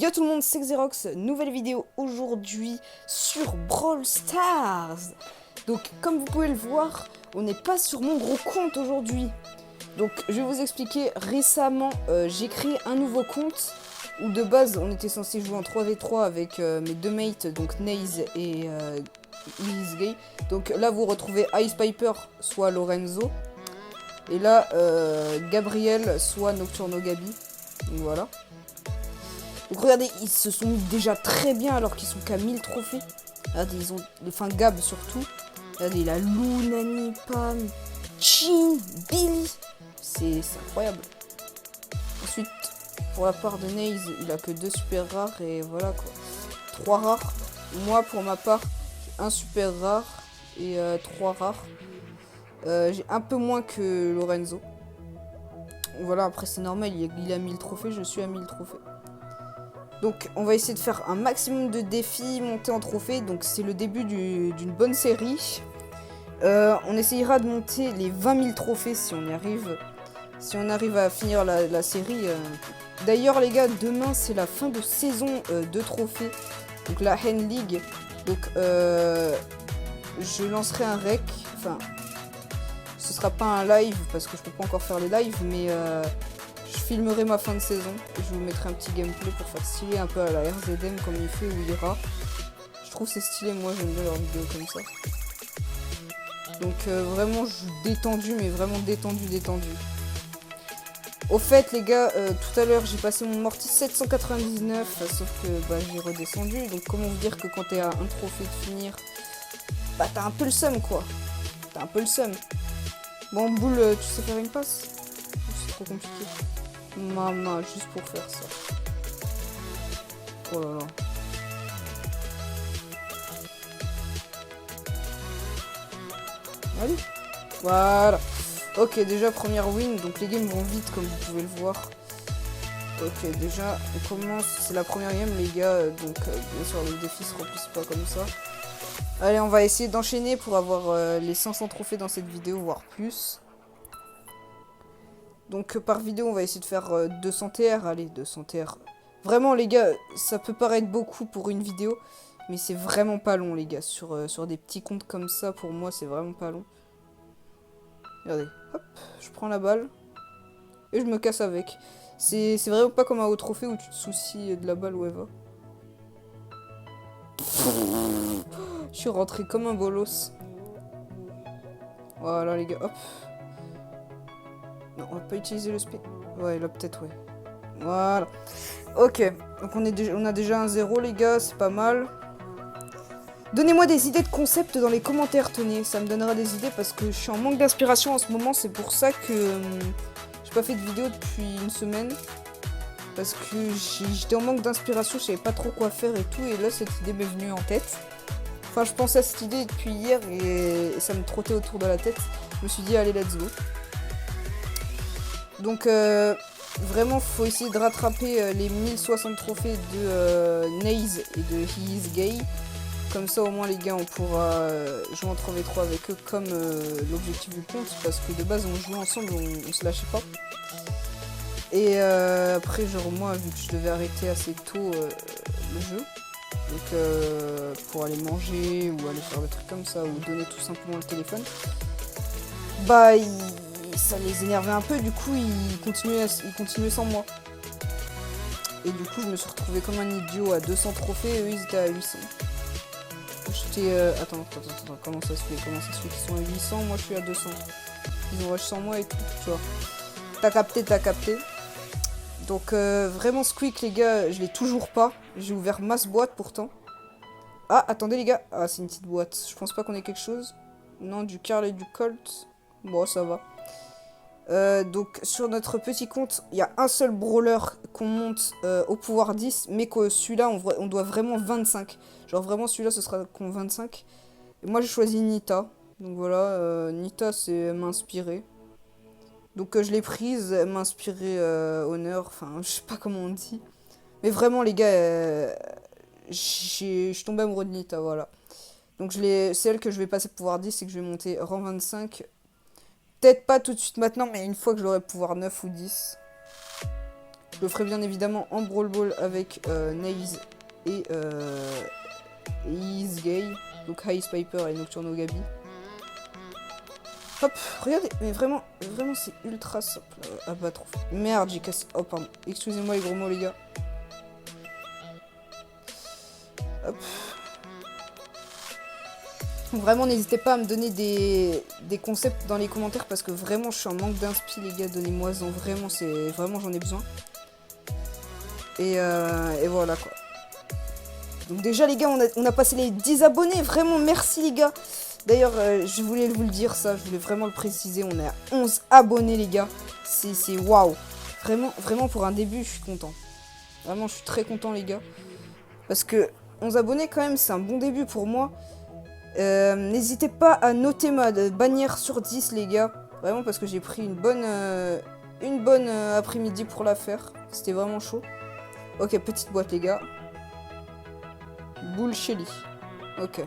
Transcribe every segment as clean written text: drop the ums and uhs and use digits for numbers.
Yo tout le monde, c'est Xerox, nouvelle vidéo aujourd'hui sur Brawl Stars. Donc comme vous pouvez le voir, on n'est pas sur mon gros compte aujourd'hui. Donc je vais vous expliquer, récemment j'ai créé un nouveau compte où de base on était censé jouer en 3v3 avec mes deux mates, donc Naze et Gay. Donc là vous retrouvez Ice Piper, soit Lorenzo. Et là Gabriel, soit Nocturno Gabi. Donc voilà. Donc regardez, ils se sont mis déjà très bien alors qu'ils sont qu'à 1000 trophées. Regardez, ils ont... Enfin, Gab surtout. Regardez, il a Lou, Nani, Pam, Chin, Billy. C'est incroyable. Ensuite, pour la part de Naze, il a que 2 super rares et voilà quoi. 3 rares. Moi, pour ma part, j'ai 1 super rare et 3 rares. J'ai un peu moins que Lorenzo. Voilà, après c'est normal, il a 1000 trophées, je suis à 1000 trophées. Donc on va essayer de faire un maximum de défis, monter en trophée. Donc c'est le début d'une bonne série. On essayera de monter les 20 000 trophées si on y arrive. Si on arrive à finir la série. D'ailleurs les gars, demain c'est la fin de saison de trophées. Donc la Hen League. Donc je lancerai un rec. Enfin, ce sera pas un live parce que je peux pas encore faire les lives. Mais je filmerai ma fin de saison et je vous mettrai un petit gameplay pour faire stylé un peu à la RZM comme il fait ou Ira. Je trouve c'est stylé, moi j'aime bien leurs vidéos comme ça. Donc vraiment je détendu, mais vraiment détendu. Au fait les gars, tout à l'heure j'ai passé mon mortis 799, sauf que bah, j'ai redescendu. Donc comment vous dire que quand t'es à un trophée de finir, bah t'as un peu le seum quoi. T'as un peu le seum. Bon boule, tu sais faire une passe? C'est trop compliqué. Maman, juste pour faire ça. Oh là là. Allez. Voilà. Ok, déjà première win. Donc les games vont vite comme vous pouvez le voir. Ok, déjà on commence. C'est la première game les gars. Donc bien sûr les défis se remplissent pas comme ça. Allez, on va essayer d'enchaîner pour avoir les 500 trophées dans cette vidéo, voire plus. Donc par vidéo on va essayer de faire 200 TR, allez 200 TR. Vraiment les gars, ça peut paraître beaucoup pour une vidéo, mais c'est vraiment pas long les gars. Sur des petits comptes comme ça, pour moi c'est vraiment pas long. Regardez, hop, je prends la balle et je me casse avec. C'est vraiment pas comme un haut trophée où tu te soucies de la balle où elle va. Je suis rentré comme un bolos. Voilà les gars, hop. Non, on va pas utiliser le spé. Ouais, là peut-être, ouais. Voilà. Ok, donc on a déjà un 0 les gars, c'est pas mal. Donnez-moi des idées de concept dans les commentaires, tenez. Ça me donnera des idées parce que je suis en manque d'inspiration en ce moment. C'est pour ça que j'ai pas fait de vidéo depuis une semaine. Parce que j'étais en manque d'inspiration, je savais pas trop quoi faire et tout. Et là, cette idée m'est venue en tête. Enfin, je pensais à cette idée depuis hier et ça me trottait autour de la tête. Je me suis dit, allez, let's go. Donc vraiment faut essayer de rattraper les 1060 trophées de Naze et de He Is Gay. Comme ça au moins les gars on pourra jouer en 3v3 avec eux comme l'objectif du compte. Parce que de base on jouait ensemble, on se lâchait pas. Et après genre moi vu que je devais arrêter assez tôt le jeu. Donc pour aller manger ou aller faire des trucs comme ça ou donner tout simplement le téléphone. Bah ça les énervait un peu, du coup ils continuaient sans moi. Et du coup je me suis retrouvé comme un idiot à 200 trophées et eux ils étaient à 800. J'étais... Attends, comment ça se fait qu'ils sont à 800, moi je suis à 200. Ils ont rush sans moi et tout, tu vois. T'as capté. Donc vraiment Squeak les gars, je l'ai toujours pas. J'ai ouvert masse boîte pourtant. Ah, attendez les gars. Ah, c'est une petite boîte. Je pense pas qu'on ait quelque chose. Non, du Carl et du Colt. Bon, ça va. Donc sur notre petit compte, il y a un seul brawler qu'on monte au pouvoir 10, mais que celui-là, on doit vraiment 25. Genre vraiment celui-là, ce sera qu'on 25. Et moi, j'ai choisi Nita. Donc voilà, Nita, c'est m'inspirer. Donc je l'ai prise, elle m'a inspiré honneur, enfin, je sais pas comment on dit. Mais vraiment, les gars, je suis tombé amoureux de Nita, voilà. Donc c'est elle que je vais passer pouvoir 10 et que je vais monter rang 25. Peut-être pas tout de suite maintenant, mais une fois que je l'aurai pouvoir 9 ou 10. Je le ferai bien évidemment en Brawl Ball avec Naze et Is Gay. Donc Ice Piper et Nocturno Gabi. Hop, regardez, mais vraiment c'est ultra simple à battre. Merde, j'ai cassé. Oh, pardon. Excusez-moi les gros mots, les gars. Hop. Vraiment, n'hésitez pas à me donner des concepts dans les commentaires parce que vraiment, je suis en manque d'inspi, les gars. Donnez-moi-en, vraiment, j'en ai besoin. Et voilà, quoi. Donc déjà, les gars, on a passé les 10 abonnés. Vraiment, merci, les gars. D'ailleurs, je voulais vous le dire, ça. Je voulais vraiment le préciser. On est à 11 abonnés, les gars. C'est waouh. Vraiment, pour un début, je suis content. Vraiment, je suis très content, les gars. Parce que 11 abonnés, quand même, c'est un bon début pour moi. N'hésitez pas à noter ma bannière sur 10, les gars. Vraiment, parce que j'ai pris une bonne après-midi pour la faire. C'était vraiment chaud. Ok, petite boîte, les gars. Boule Shelly. Ok.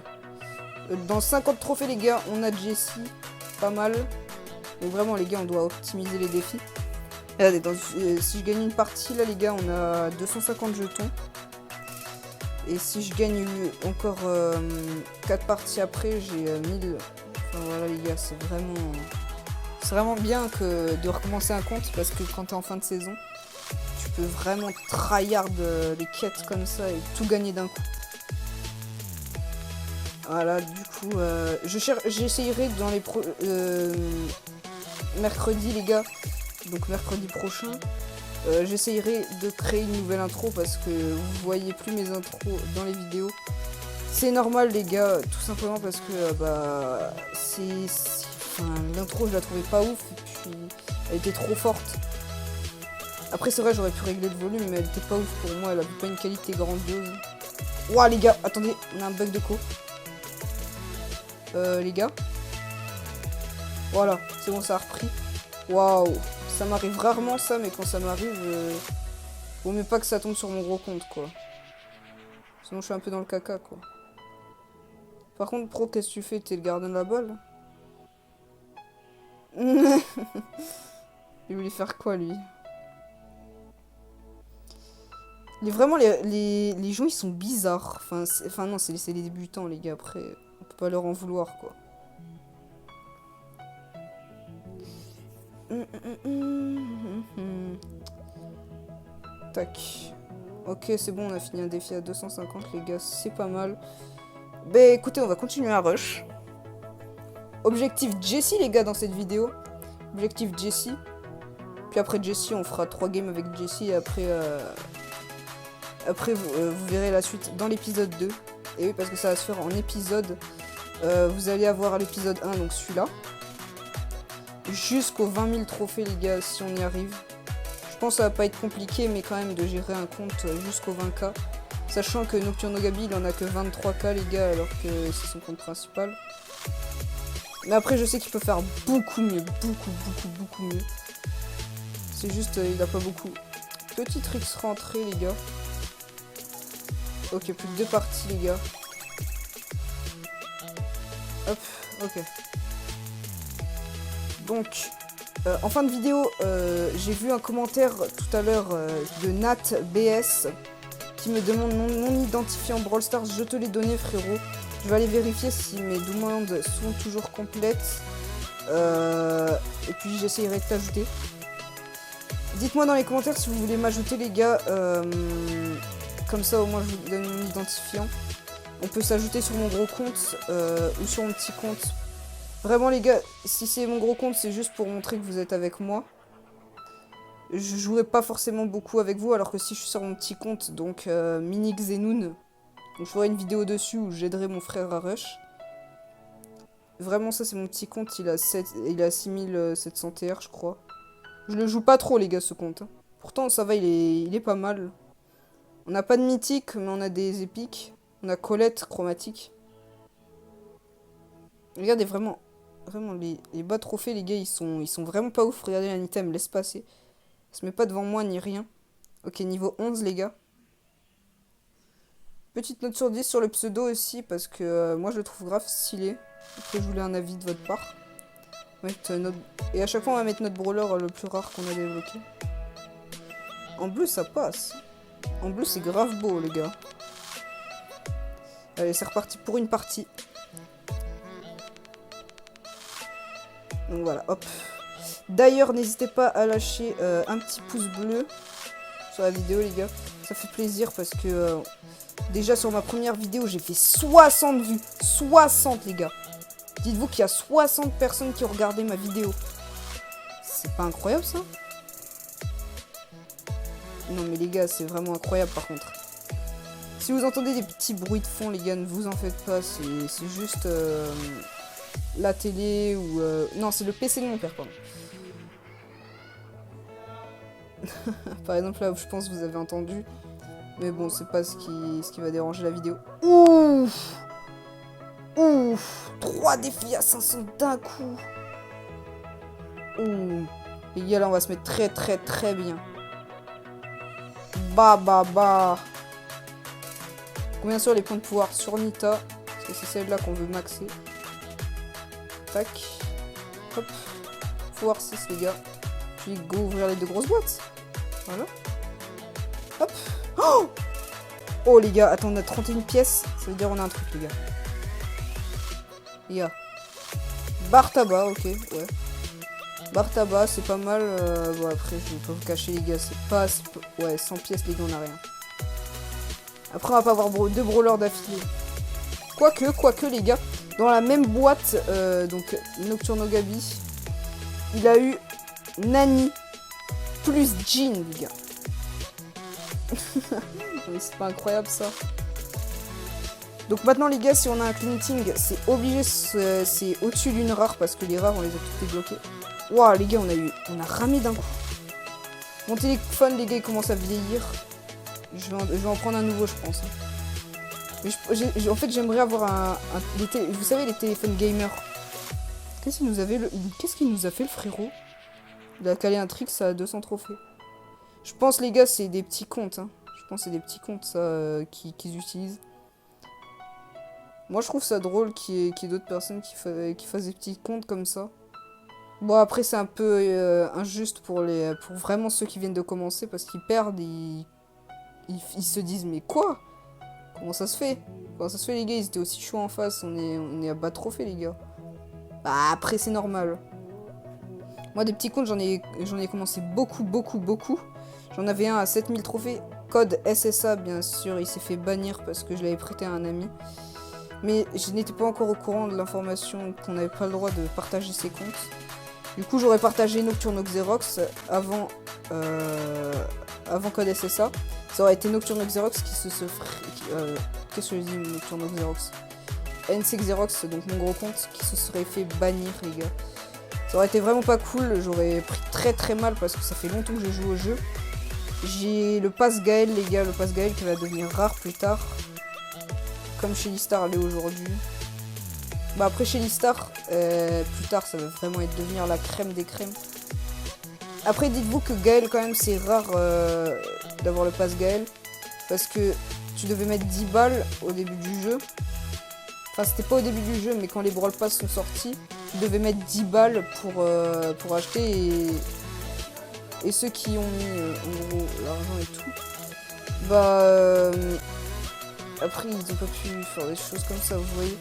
Dans 50 trophées, les gars, on a Jessie. Pas mal. Donc vraiment, les gars, on doit optimiser les défis. Regardez, si je gagne une partie, là, les gars, on a 250 jetons. Et si je gagne encore 4 parties après, j'ai 1000. Enfin, voilà, les gars, c'est vraiment bien de recommencer un compte. Parce que quand t'es en fin de saison, tu peux vraiment tryhard les quêtes comme ça et tout gagner d'un coup. Voilà, du coup, j'essayerai dans les mercredi, les gars, donc mercredi prochain, j'essayerai de créer une nouvelle intro parce que vous voyez plus mes intros dans les vidéos. C'est normal, les gars, tout simplement parce que l'intro, je la trouvais pas ouf, et puis elle était trop forte. Après, c'est vrai, j'aurais pu régler le volume, mais elle était pas ouf pour moi, elle avait pas une qualité grandiose. Ouah, les gars, attendez, on a un bug de co. Les gars. Voilà, c'est bon, ça a repris. Waouh, ça m'arrive rarement ça, mais quand ça m'arrive, vaut mieux pas que ça tombe sur mon gros compte, quoi. Sinon, je suis un peu dans le caca, quoi. Par contre, pro, qu'est-ce que tu fais? T'es le gardien de la balle? Il voulait faire quoi, lui? Vraiment, les gens, ils sont bizarres. Enfin non, c'est les débutants, les gars, après... On peut pas leur en vouloir, quoi. Tac. Ok, c'est bon, on a fini un défi à 250, les gars, c'est pas mal. Bah écoutez, on va continuer à rush. Objectif Jessie, les gars, dans cette vidéo. Objectif Jessie. Puis après Jessie, on fera 3 games avec Jessie. Et après, vous verrez la suite dans l'épisode 2. Et oui, parce que ça va se faire en épisode. Vous allez avoir l'épisode 1, donc celui-là. Jusqu'aux 20 000 trophées, les gars, si on y arrive. Je pense que ça va pas être compliqué, mais quand même de gérer un compte jusqu'aux 20K. Sachant que Nocturno Gabi, il en a que 23K, les gars, alors que c'est son compte principal. Mais après, je sais qu'il peut faire beaucoup mieux. Beaucoup mieux. C'est juste, il a pas beaucoup. Petit tricks rentrée, les gars. Ok, plus que 2 parties, les gars. Hop, ok. Donc, en fin de vidéo, j'ai vu un commentaire tout à l'heure de NatBS qui me demande non identifié en Brawl Stars. Je te l'ai donné, frérot. Je vais aller vérifier si mes demandes sont toujours complètes. Et puis, j'essayerai de t'ajouter. Dites-moi dans les commentaires si vous voulez m'ajouter, les gars. Comme ça, au moins, je vous donne mon identifiant. On peut s'ajouter sur mon gros compte ou sur mon petit compte. Vraiment, les gars, si c'est mon gros compte, c'est juste pour montrer que vous êtes avec moi. Je jouerai pas forcément beaucoup avec vous, alors que si je suis sur mon petit compte, donc Mini Xenoun, donc je ferai une vidéo dessus où j'aiderai mon frère à rush. Vraiment, ça, c'est mon petit compte, il a 6700 TR, je crois. Je le joue pas trop, les gars, ce compte. Hein. Pourtant, ça va, il est pas mal. On n'a pas de mythique, mais on a des épiques. On a Colette chromatique. Regardez, vraiment les bas trophées, les gars, ils sont vraiment pas ouf. Regardez, l'Anita, elle me laisse passer. Elle se met pas devant moi, ni rien. Ok, niveau 11, les gars. Petite note sur 10 sur le pseudo aussi, parce que moi, je le trouve grave stylé. Après, je voulais un avis de votre part. Et à chaque fois, on va mettre notre brawler le plus rare qu'on a débloqué. En bleu, ça passe. En bleu, c'est grave beau, les gars. Allez, c'est reparti pour une partie. Donc voilà, hop. D'ailleurs, n'hésitez pas à lâcher un petit pouce bleu sur la vidéo, les gars. Ça fait plaisir parce que déjà sur ma première vidéo, j'ai fait 60 vues. 60, les gars. Dites-vous qu'il y a 60 personnes qui ont regardé ma vidéo. C'est pas incroyable, ça? Non, mais les gars, c'est vraiment incroyable, par contre. Si vous entendez des petits bruits de fond, les gars, ne vous en faites pas. C'est juste la télé ou... Non, c'est le PC de mon père, pardon. Par exemple, là, je pense que vous avez entendu. Mais bon, c'est pas ce qui va déranger la vidéo. Ouf! Ouf! 3 défis à 500 d'un coup. Ouh. Les gars, là, on va se mettre très, très, très bien. Bah. Bien sûr, les points de pouvoir sur Nita. Parce que c'est celle-là qu'on veut maxer. Tac. Hop. Pouvoir 6, les gars. Puis go ouvrir les 2 grosses boîtes. Voilà. Hop. Oh! Oh, les gars, attends, on a 31 pièces. Ça veut dire on a un truc, les gars. Les gars. Bar tabac, ok, ouais. Bar tabac, c'est pas mal. Bon, après, je vais pas vous cacher, les gars, c'est pas... Ouais, 100 pièces, les gars, on a rien. Après, on va pas avoir 2 brawlers d'affilée. Quoique, les gars, dans la même boîte, donc Nocturno Gabi, il a eu Nani plus Jean, les gars. Mais c'est pas incroyable, ça. Donc maintenant, les gars, si on a un clinting, c'est obligé, c'est au-dessus d'une rare, parce que les rares, on les a toutes débloquées. Waouh, les gars, on a ramé d'un coup. Mon téléphone, les gars, il commence à vieillir. Je vais en prendre un nouveau, je pense. Mais en fait, j'aimerais avoir vous savez, les téléphones gamers. Qu'est-ce qu'il nous a fait, le frérot? Il a calé un trick, ça a 200 trophées. Je pense, les gars, c'est des petits comptes. Hein. Je pense que c'est des petits comptes, ça, qu'ils utilisent. Moi, je trouve ça drôle qu'il y ait d'autres personnes qui fassent des petits comptes comme ça. Bon, après, c'est un peu injuste pour vraiment ceux qui viennent de commencer, parce qu'ils perdent, ils se disent, mais quoi? Comment ça se fait? Comment ça se fait, les gars? Ils étaient aussi chauds en face, on est à bas de trophée, les gars. Bah, après, c'est normal. Moi, des petits comptes, j'en ai commencé beaucoup. J'en avais un à 7000 trophées. Code SSA, bien sûr, il s'est fait bannir parce que je l'avais prêté à un ami. Mais je n'étais pas encore au courant de l'information qu'on n'avait pas le droit de partager ses comptes. Du coup, j'aurais partagé Nocturno Xerox avant Code SSA. Ça aurait été Nocturno Xerox qui se ferait... Qu'est-ce que je dis, Nocturno Xerox? NC Xerox, donc mon gros compte, qui se serait fait bannir, les gars. Ça aurait été vraiment pas cool, j'aurais pris très mal parce que ça fait longtemps que je joue au jeu. J'ai le pass Gaël, les gars, le pass Gaël qui va devenir rare plus tard. Comme chez Listar l'est aujourd'hui. Bah après chez Listar, plus tard ça va vraiment devenir la crème des crèmes. Après dites-vous que Gaël quand même c'est rare d'avoir le pass Gaël. Parce que tu devais mettre 10 balles au début du jeu. Enfin c'était pas au début du jeu mais quand les Brawl Pass sont sortis. Tu devais mettre 10 balles pour acheter et ceux qui ont mis en gros l'argent et tout. Bah après ils ont pas pu faire des choses comme ça, vous voyez.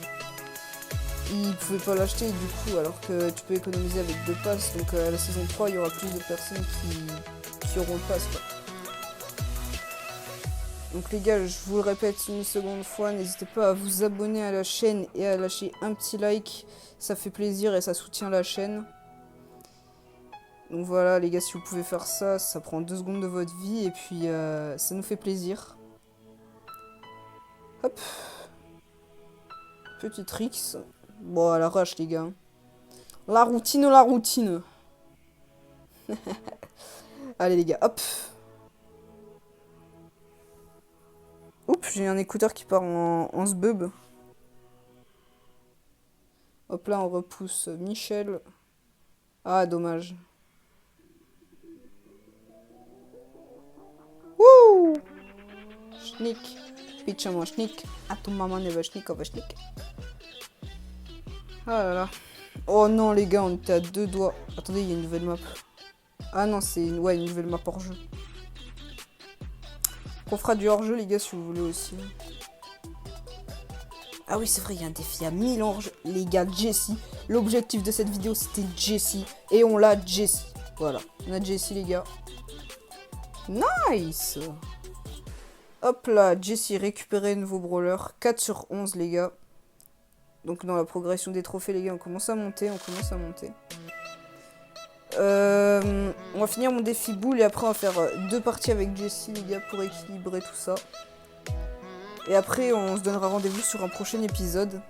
Ils pouvaient pas l'acheter du coup alors que tu peux économiser avec 2 passes. Donc à la saison 3 il y aura plus de personnes qui auront le pass quoi. Donc les gars, je vous le répète une seconde fois, n'hésitez pas à vous abonner à la chaîne et à lâcher un petit like. Ça fait plaisir et ça soutient la chaîne. Donc voilà les gars, si vous pouvez faire ça, ça prend 2 secondes de votre vie et puis ça nous fait plaisir. Hop. Petit tricks. Bon, à la rush les gars. La routine. Allez les gars, hop. Oups, j'ai un écouteur qui part en sbub. Hop là, on repousse Michel. Ah, dommage. Wouh! Schnick. Pitch à moi, schnick. À ton maman ne va schnick, on va schnick. Ah là là. Oh non, les gars, on était à 2 doigts. Attendez, il y a une nouvelle map. Ah non, c'est une nouvelle map hors jeu. On fera du hors-jeu, les gars, si vous voulez aussi. Ah oui, c'est vrai, il y a un défi à 1000 anges. Les gars, Jessie. L'objectif de cette vidéo, c'était Jessie. Et on l'a, Jessie. Voilà, on a Jessie, les gars. Nice. Hop là, Jessie, récupérer un nouveau brawler. 4 sur 11, les gars. Donc dans la progression des trophées, les gars, on commence à monter, on va finir mon défi boule et après on va faire 2 parties avec Jessie, les gars, pour équilibrer tout ça. Et après, on se donnera rendez-vous sur un prochain épisode.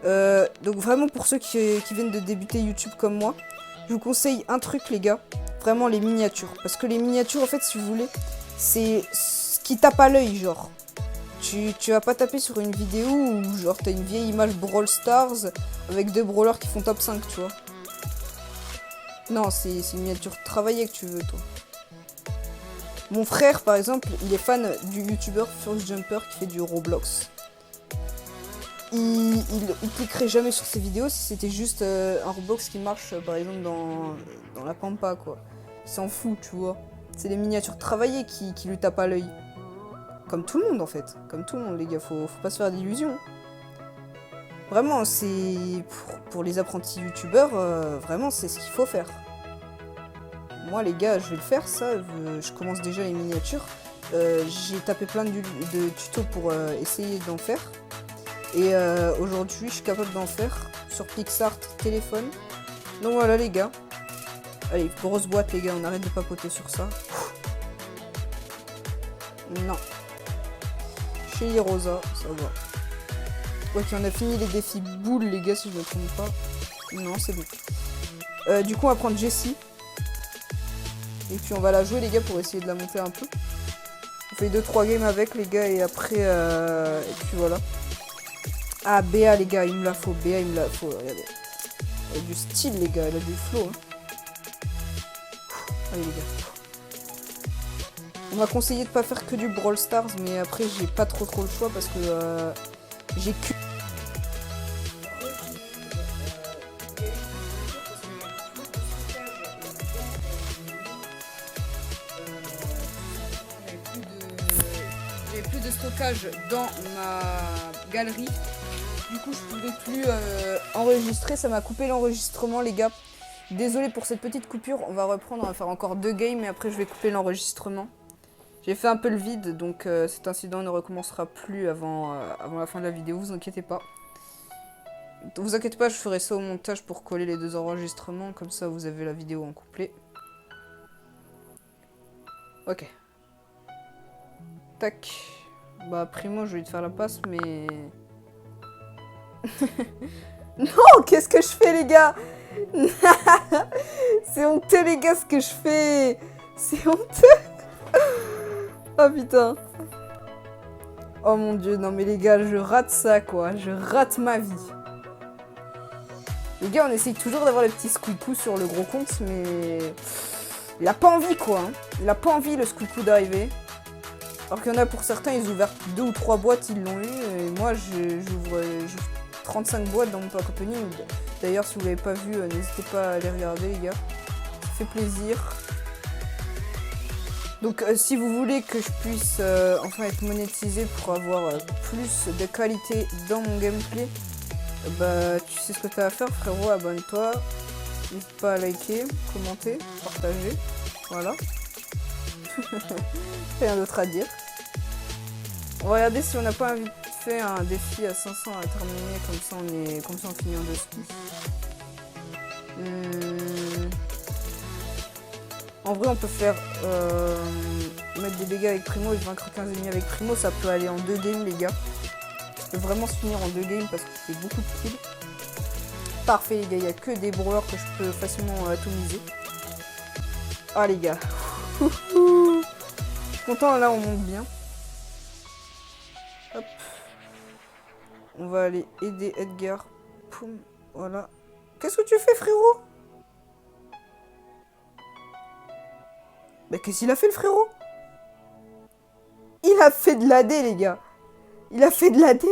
Donc vraiment, pour ceux qui viennent de débuter YouTube comme moi, je vous conseille un truc, les gars. Vraiment, les miniatures. Parce que les miniatures, en fait, si vous voulez, c'est ce qui tape à l'œil, genre. Tu vas pas taper sur une vidéo où, genre, t'as une vieille image Brawl Stars avec 2 brawlers qui font top 5, tu vois. Non, c'est une miniature travaillée que tu veux, toi. Mon frère, par exemple, il est fan du youtubeur First Jumper qui fait du Roblox. Il cliquerait jamais sur ses vidéos si c'était juste un Roblox qui marche, par exemple, dans la pampa, quoi. Il s'en fout, tu vois. C'est les miniatures travaillées qui lui tapent à l'œil. Comme tout le monde, en fait. Comme tout le monde, les gars. Faut pas se faire d'illusions. Vraiment, c'est... Pour les apprentis youtubeurs, vraiment, c'est ce qu'il faut faire. Moi, les gars, je vais le faire, ça. Je commence déjà les miniatures. J'ai tapé plein de tutos pour essayer d'en faire. Et aujourd'hui, je suis capable d'en faire sur PixArt téléphone. Donc voilà, les gars. Allez, grosse boîte, les gars. On arrête de papoter sur ça. Non. Chez Rosa, ça va. Ok, on a fini les défis boules, les gars, si je me trompe pas. Non, c'est bon. Du coup, on va prendre Jessie. Et puis on va la jouer, les gars, pour essayer de la monter un peu. On fait 2-3 games avec, les gars, et après... et puis voilà. Ah, Béa, les gars, il me la faut. Béa, il me la faut. Regardez. Elle a du style, les gars. Elle a du flow. Hein. Allez, les gars. On m'a conseillé de pas faire que du Brawl Stars, mais après, j'ai pas trop le choix parce que j'ai que... J'avais plus de stockage dans ma galerie. Du coup, je pouvais plus enregistrer. Ça m'a coupé l'enregistrement, les gars. Désolé pour cette petite coupure. On va reprendre. On va faire encore 2 games et après, je vais couper l'enregistrement. J'ai fait un peu le vide, donc cet incident ne recommencera plus avant la fin de la vidéo. Vous inquiétez pas. Vous inquiétez pas, je ferai ça au montage pour coller les 2 enregistrements. Comme ça, vous avez la vidéo en couplet. Ok. Tac. Bah, Primo, je vais te faire la passe, mais... Non, qu'est-ce que je fais, les gars? C'est honteux, les gars, ce que je fais. C'est honteux. Oh, putain. Oh, mon Dieu. Non, mais les gars, je rate ça, quoi. Je rate ma vie. Les gars, on essaye toujours d'avoir les petits squeakou sur le gros compte, mais... Il a pas envie, quoi. Hein. Il a pas envie, le squeakou, d'arriver. Alors qu'il y en a pour certains, ils ouvrent 2 ou 3 boîtes, ils l'ont eu. Et moi, j'ouvre 35 boîtes dans mon pack opening. D'ailleurs, si vous l'avez pas vu, n'hésitez pas à aller regarder, les gars. Ça fait plaisir. Donc, si vous voulez que je puisse enfin être monétisé pour avoir plus de qualité dans mon gameplay, bah, tu sais ce que tu as à faire, frérot. Abonne-toi. N'hésite pas à liker, commenter, partager. Voilà. Rien d'autre à dire. On va regarder si on n'a pas fait un défi à 500 à terminer, comme ça on finit en 2 skis. En vrai, on peut faire mettre des dégâts avec Primo et vaincre 15 ennemis avec Primo, ça peut aller en 2 games, les gars. Ça peut vraiment se finir en 2 games parce que c'est beaucoup de kills. Parfait, les gars, il n'y a que des brawlers que je peux facilement atomiser. Ah, les gars. Je suis content, là, on monte bien. Hop. On va aller aider Edgar. Poum. Voilà. Qu'est-ce que tu fais, frérot? Bah, qu'est-ce qu'il a fait, le frérot? Il a fait de l'AD, les gars. Il a fait de l'AD.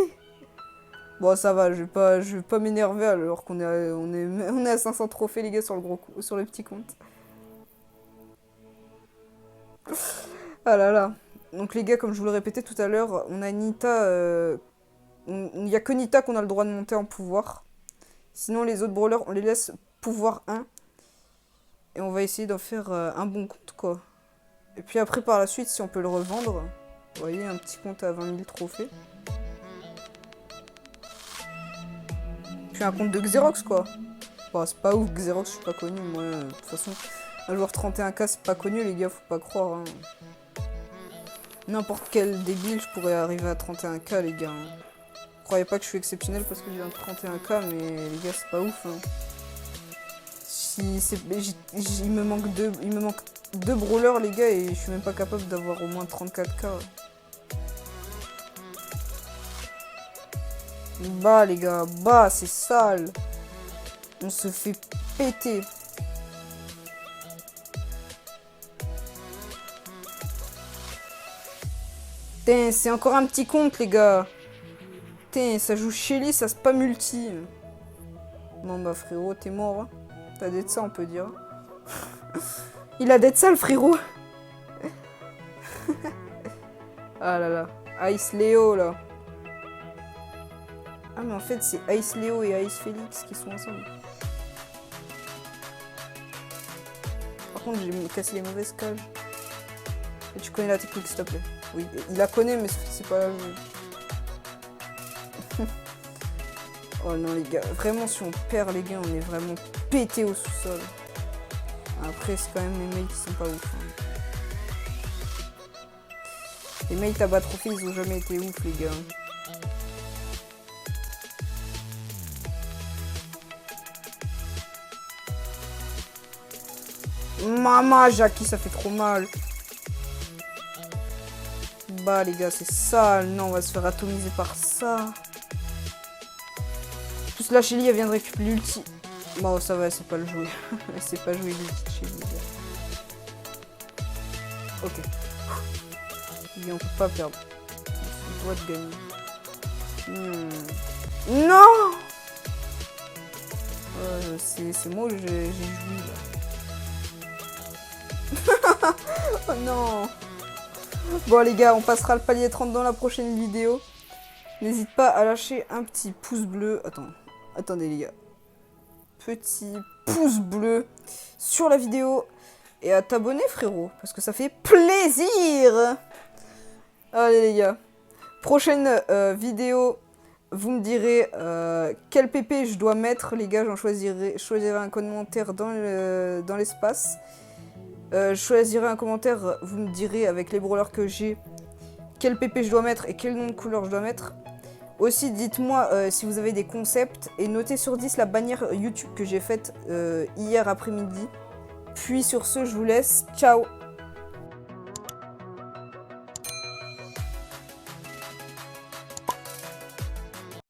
Bon, ça va, je vais pas m'énerver alors qu'on est à 500 trophées, les gars, sur le petit compte. Ah là là. Donc les gars, comme je vous le répétais tout à l'heure, on a Nita... Il n'y a que Nita qu'on a le droit de monter en pouvoir. Sinon les autres brawlers, on les laisse pouvoir 1. Et on va essayer d'en faire un bon compte, quoi. Et puis après, par la suite, si on peut le revendre... Vous voyez, un petit compte à 20 000 trophées. Puis un compte de Xerox, quoi. Bon, c'est pas ouf, Xerox, je suis pas connu. Moi, de toute façon, un joueur 31K, c'est pas connu, les gars, faut pas croire. Hein. N'importe quel débile, je pourrais arriver à 31K, les gars. Hein. Croyez pas que je suis exceptionnel parce que j'ai un 31K, mais les gars, c'est pas ouf. Hein. Si il me manque deux brawlers, les gars, et je suis même pas capable d'avoir au moins 34K. Bah, les gars, bah, c'est sale. On se fait péter. Putain, c'est encore un petit compte, les gars. Putain, ça joue Shelly, ça se pas multi. Non, bah, frérot, t'es mort. Hein. T'as d'être ça, on peut dire. Il a d'être ça, le frérot. Ah là là. Ice Léo, là. Ah, mais en fait, c'est Ice Léo et Ice Félix qui sont ensemble. Par contre, j'ai cassé les mauvaises cages. Et tu connais la technique, s'il te plaît. Oui, il la connaît, mais c'est pas la jouer. Oh non, les gars. Vraiment, si on perd, les gars, on est vraiment pété au sous-sol. Après, c'est quand même les mates qui sont pas ouf. Hein. Les mates à bas trophée, ils ont jamais été ouf, les gars. Maman, Jackie, ça fait trop mal. Bah, les gars, c'est sale. Non, on va se faire atomiser par ça. En plus, la Shelly, elle vient de récupérer l'ulti. Bon, ça va, c'est pas le jouer. Elle sait pas jouer l'ulti de Shelly, les gars. Ok. Et on peut pas perdre. On doit gagner. Non. C'est moi où j'ai joui, là. Oh non. Bon les gars, on passera le palier 30 dans la prochaine vidéo. N'hésite pas à lâcher un petit pouce bleu. Attendez les gars. Petit pouce bleu sur la vidéo. Et à t'abonner frérot. Parce que ça fait plaisir. Allez les gars. Prochaine vidéo. Vous me direz quel PP je dois mettre. Les gars, je choisirai un commentaire dans l'espace. Je choisirai un commentaire, vous me direz avec les brawlers que j'ai quel PP je dois mettre et quel nom de couleur je dois mettre. Aussi, dites-moi si vous avez des concepts et notez sur 10 la bannière YouTube que j'ai faite hier après-midi. Puis sur ce, je vous laisse. Ciao!